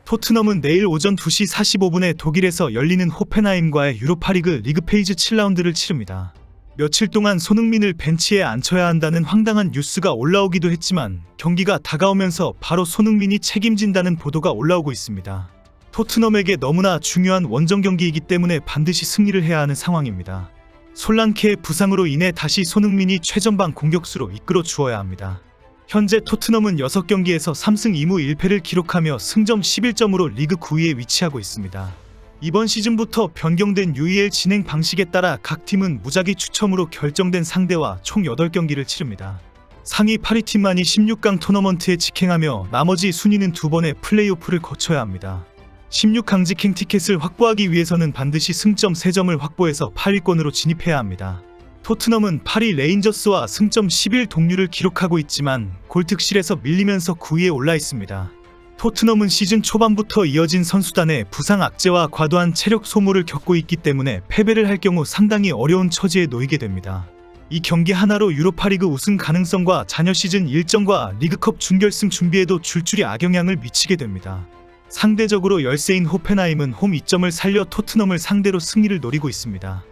토트넘은 내일 오전 2시 45분에 독일에서 열리는 호펜하임과의 유로파리그 리그 페이즈 7라운드를 치릅니다. 며칠 동안 손흥민을 벤치에 앉혀야 한다는 황당한 뉴스가 올라오기도 했지만 경기가 다가오면서 바로 손흥민이 책임진다는 보도가 올라오고 있습니다. 토트넘에게 너무나 중요한 원정 경기이기 때문에 반드시 승리를 해야 하는 상황입니다. 솔랑케의 부상으로 인해 다시 손흥민이 최전방 공격수로 이끌어 주어야 합니다. 현재 토트넘은 6경기에서 3승 2무 1패를 기록하며 승점 11점으로 리그 9위에 위치하고 있습니다. 이번 시즌부터 변경된 UEL 진행 방식에 따라 각 팀은 무작위 추첨으로 결정된 상대와 총 8경기를 치릅니다. 상위 8위 팀만이 16강 토너먼트에 직행하며 나머지 순위는 2번의 플레이오프를 거쳐야 합니다. 16강 직행 티켓을 확보하기 위해서는 반드시 승점 3점을 확보해서 8위권으로 진입해야 합니다. 토트넘은 8위 레인저스와 승점 11 동률을 기록하고 있지만 골특실에서 밀리면서 9위에 올라 있습니다. 토트넘은 시즌 초반부터 이어진 선수단의 부상 악재와 과도한 체력 소모를 겪고 있기 때문에 패배를 할 경우 상당히 어려운 처지에 놓이게 됩니다. 이 경기 하나로 유로파리그 우승 가능성과 잔여 시즌 일정과 리그컵 준결승 준비에도 줄줄이 악영향을 미치게 됩니다. 상대적으로 열세인 호펜하임은 홈 이점을 살려 토트넘을 상대로 승리를 노리고 있습니다.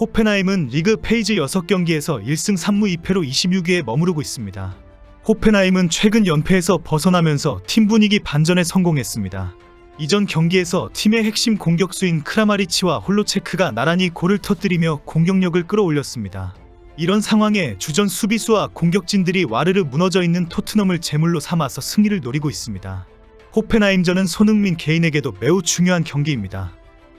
호펜하임은 리그 페이즈 6경기에서 1승 3무 2패로 26위에 머무르고 있습니다. 호펜하임은 최근 연패에서 벗어나면서 팀 분위기 반전에 성공했습니다. 이전 경기에서 팀의 핵심 공격수인 크라마리치와 홀로체크가 나란히 골을 터뜨리며 공격력을 끌어올렸습니다. 이런 상황에 주전 수비수와 공격진들이 와르르 무너져 있는 토트넘을 제물로 삼아서 승리를 노리고 있습니다. 호펜하임전은 손흥민 개인에게도 매우 중요한 경기입니다.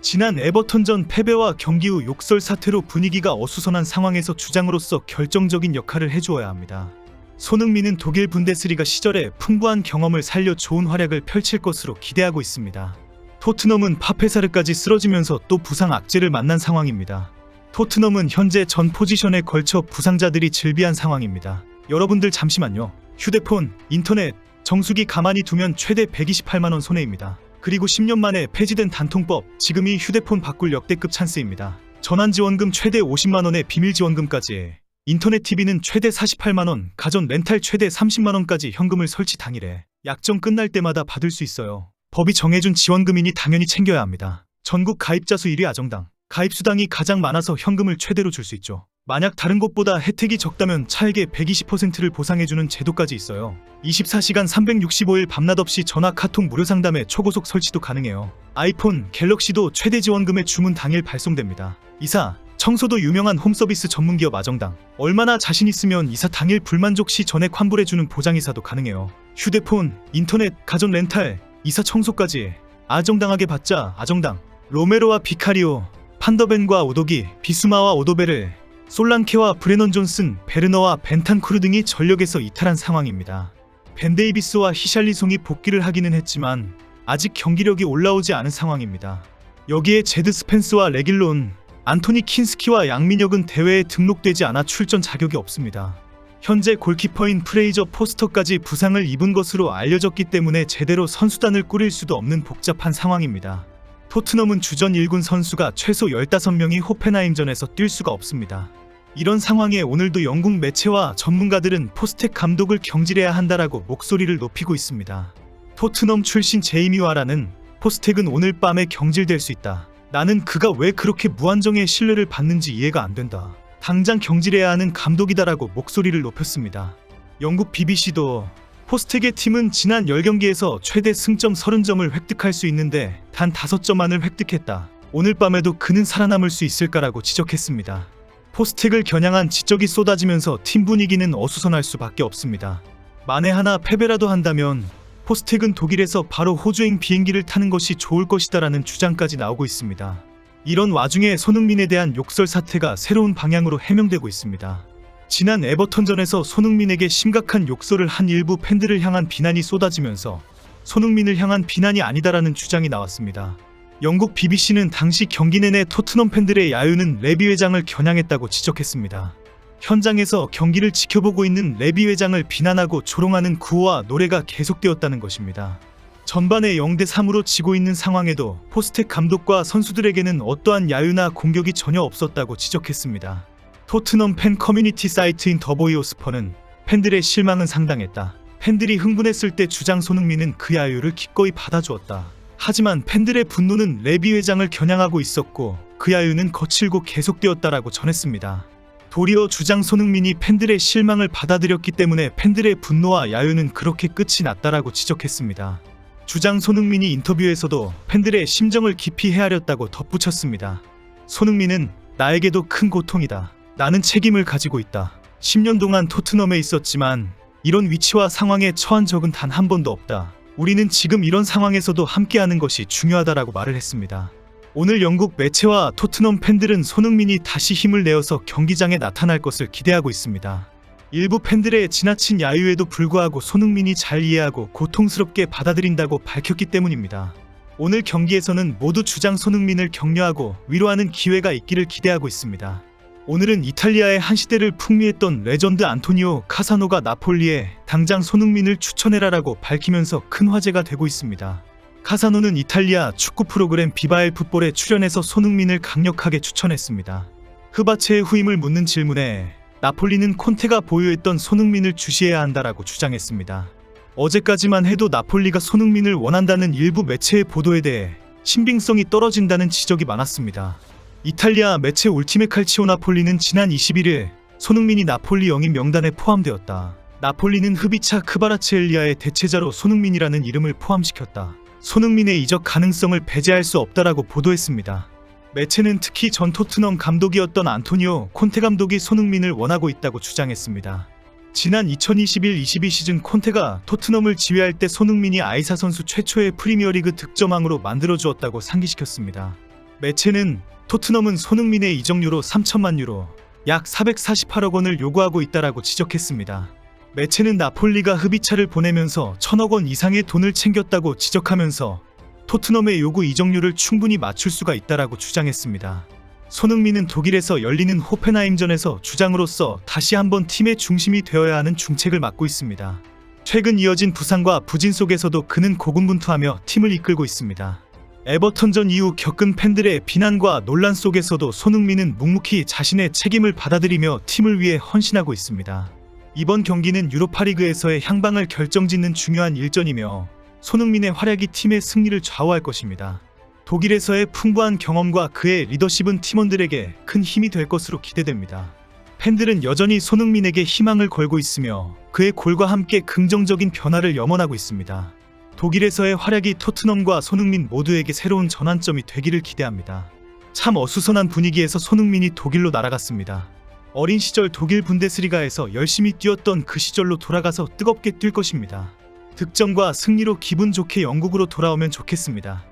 지난 에버턴전 패배와 경기 후 욕설 사태로 분위기가 어수선한 상황에서 주장으로서 결정적인 역할을 해주어야 합니다. 손흥민은 독일 분데스리가 시절에 풍부한 경험을 살려 좋은 활약을 펼칠 것으로 기대하고 있습니다. 토트넘은 파페사르까지 쓰러지면서 또 부상 악재를 만난 상황입니다. 토트넘은 현재 전 포지션에 걸쳐 부상자들이 즐비한 상황입니다. 여러분들 잠시만요. 휴대폰, 인터넷, 정수기 가만히 두면 최대 128만원 손해입니다. 그리고 10년 만에 폐지된 단통법, 지금이 휴대폰 바꿀 역대급 찬스입니다. 전환지원금 최대 50만원의 비밀지원금까지, 인터넷 TV는 최대 48만원, 가전 렌탈 최대 30만원까지 현금을 설치 당일에 약정 끝날 때마다 받을 수 있어요. 법이 정해준 지원금이니 당연히 챙겨야 합니다. 전국 가입자 수 1위 아정당, 가입수당이 가장 많아서 현금을 최대로 줄 수 있죠. 만약 다른 곳보다 혜택이 적다면 차액의 120%를 보상해주는 제도까지 있어요. 24시간 365일 밤낮 없이 전화 카톡 무료 상담에 초고속 설치도 가능해요. 아이폰, 갤럭시도 최대 지원금의 주문 당일 발송됩니다. 이사, 청소도 유명한 홈서비스 전문기업 아정당. 얼마나 자신 있으면 이사 당일 불만족 시 전액 환불해주는 보장이사도 가능해요. 휴대폰, 인터넷, 가전 렌탈, 이사 청소까지 아정당하게 받자. 아정당. 로메로와 비카리오, 판더벤과 오도기, 비스마와 오도베를, 솔랑케와 브레넌 존슨, 베르너와 벤탄쿠르 등이 전력에서 이탈한 상황입니다. 벤 데이비스와 히샬리송이 복귀를 하기는 했지만 아직 경기력이 올라오지 않은 상황입니다. 여기에 제드 스펜스와 레길론, 안토니 킨스키와 양민혁은 대회에 등록되지 않아 출전 자격이 없습니다. 현재 골키퍼인 프레이저 포스터까지 부상을 입은 것으로 알려졌기 때문에 제대로 선수단을 꾸릴 수도 없는 복잡한 상황입니다. 토트넘은 주전 1군 선수가 최소 15명이 호펜하임전에서 뛸 수가 없습니다. 이런 상황에 오늘도 영국 매체와 전문가들은 포스텍 감독을 경질해야 한다라고 목소리를 높이고 있습니다. 토트넘 출신 제이미 와라는 포스텍은 오늘 밤에 경질될 수 있다. 나는 그가 왜 그렇게 무한정의 신뢰를 받는지 이해가 안 된다. 당장 경질해야 하는 감독이다라고 목소리를 높였습니다. 영국 BBC도 포스텍의 팀은 지난 10경기에서 최대 승점 30점을 획득할 수 있는데 단 5점만을 획득했다. 오늘 밤에도 그는 살아남을 수 있을까라고 지적했습니다. 포스텍을 겨냥한 지적이 쏟아지면서 팀 분위기는 어수선할 수밖에 없습니다. 만에 하나 패배라도 한다면 포스텍은 독일에서 바로 호주행 비행기를 타는 것이 좋을 것이다라는 주장까지 나오고 있습니다. 이런 와중에 손흥민에 대한 욕설 사태가 새로운 방향으로 해명되고 있습니다. 지난 에버턴전에서 손흥민에게 심각한 욕설을 한 일부 팬들을 향한 비난이 쏟아지면서 손흥민을 향한 비난이 아니다라는 주장이 나왔습니다. 영국 BBC는 당시 경기 내내 토트넘 팬들의 야유는 레비 회장을 겨냥했다고 지적했습니다. 현장에서 경기를 지켜보고 있는 레비 회장을 비난하고 조롱하는 구호와 노래가 계속되었다는 것입니다. 전반에 0대3으로 지고 있는 상황에도 포스텍 감독과 선수들에게는 어떠한 야유나 공격이 전혀 없었다고 지적했습니다. 토트넘 팬 커뮤니티 사이트인 더보이오스퍼는 팬들의 실망은 상당했다. 팬들이 흥분했을 때 주장 손흥민은 그 야유를 기꺼이 받아주었다. 하지만 팬들의 분노는 레비 회장을 겨냥하고 있었고 그 야유는 거칠고 계속되었다라고 전했습니다. 도리어 주장 손흥민이 팬들의 실망을 받아들였기 때문에 팬들의 분노와 야유는 그렇게 끝이 났다라고 지적했습니다. 주장 손흥민이 인터뷰에서도 팬들의 심정을 깊이 헤아렸다고 덧붙였습니다. 손흥민은 나에게도 큰 고통이다. 나는 책임을 가지고 있다. 10년 동안 토트넘에 있었지만 이런 위치와 상황에 처한 적은 단 한 번도 없다. 우리는 지금 이런 상황에서도 함께하는 것이 중요하다라고 말을 했습니다. 오늘 영국 매체와 토트넘 팬들은 손흥민이 다시 힘을 내어서 경기장에 나타날 것을 기대하고 있습니다. 일부 팬들의 지나친 야유에도 불구하고 손흥민이 잘 이해하고 고통스럽게 받아들인다고 밝혔기 때문입니다. 오늘 경기에서는 모두 주장 손흥민을 격려하고 위로하는 기회가 있기를 기대하고 있습니다. 오늘은 이탈리아의 한 시대를 풍미했던 레전드 안토니오 카사노가 나폴리에 당장 손흥민을 추천해라라고 밝히면서 큰 화제가 되고 있습니다. 카사노는 이탈리아 축구 프로그램 비바엘 풋볼에 출연해서 손흥민을 강력하게 추천했습니다. 흐바체의 후임을 묻는 질문에 나폴리는 콘테가 보유했던 손흥민을 주시해야 한다라고 주장했습니다. 어제까지만 해도 나폴리가 손흥민을 원한다는 일부 매체의 보도에 대해 신빙성이 떨어진다는 지적이 많았습니다. 이탈리아 매체 울티메 칼치오 나폴리는 지난 21일 손흥민이 나폴리 영입 명단에 포함되었다. 나폴리는 흐비차 크바라츠엘리아의 대체자로 손흥민이라는 이름을 포함시켰다. 손흥민의 이적 가능성을 배제할 수 없다라고 보도했습니다. 매체는 특히 전 토트넘 감독이었던 안토니오 콘테 감독이 손흥민을 원하고 있다고 주장했습니다. 지난 2021-22 시즌 콘테가 토트넘을 지휘할 때 손흥민이 아이사 선수 최초의 프리미어리그 득점왕으로 만들어주었다고 상기시켰습니다. 매체는 토트넘은 손흥민의 이적료로 3천만 유로, 약 448억 원을 요구하고 있다라고 지적했습니다. 매체는 나폴리가 흐비차를 보내면서 1,000억 원 이상의 돈을 챙겼다고 지적하면서 토트넘의 요구 이적료를 충분히 맞출 수가 있다라고 주장했습니다. 손흥민은 독일에서 열리는 호펜하임전에서 주장으로서 다시 한번 팀의 중심이 되어야 하는 중책을 맡고 있습니다. 최근 이어진 부상과 부진 속에서도 그는 고군분투하며 팀을 이끌고 있습니다. 에버턴전 이후 겪은 팬들의 비난과 논란 속에서도 손흥민은 묵묵히 자신의 책임을 받아들이며 팀을 위해 헌신하고 있습니다. 이번 경기는 유로파리그에서의 향방을 결정짓는 중요한 일전이며 손흥민의 활약이 팀의 승리를 좌우할 것입니다. 독일에서의 풍부한 경험과 그의 리더십은 팀원들에게 큰 힘이 될 것으로 기대됩니다. 팬들은 여전히 손흥민에게 희망을 걸고 있으며 그의 골과 함께 긍정적인 변화를 염원하고 있습니다. 독일에서의 활약이 토트넘과 손흥민 모두에게 새로운 전환점이 되기를 기대합니다. 참 어수선한 분위기에서 손흥민이 독일로 날아갔습니다. 어린 시절 독일 분데스리가에서 열심히 뛰었던 그 시절로 돌아가서 뜨겁게 뛸 것입니다. 득점과 승리로 기분 좋게 영국으로 돌아오면 좋겠습니다.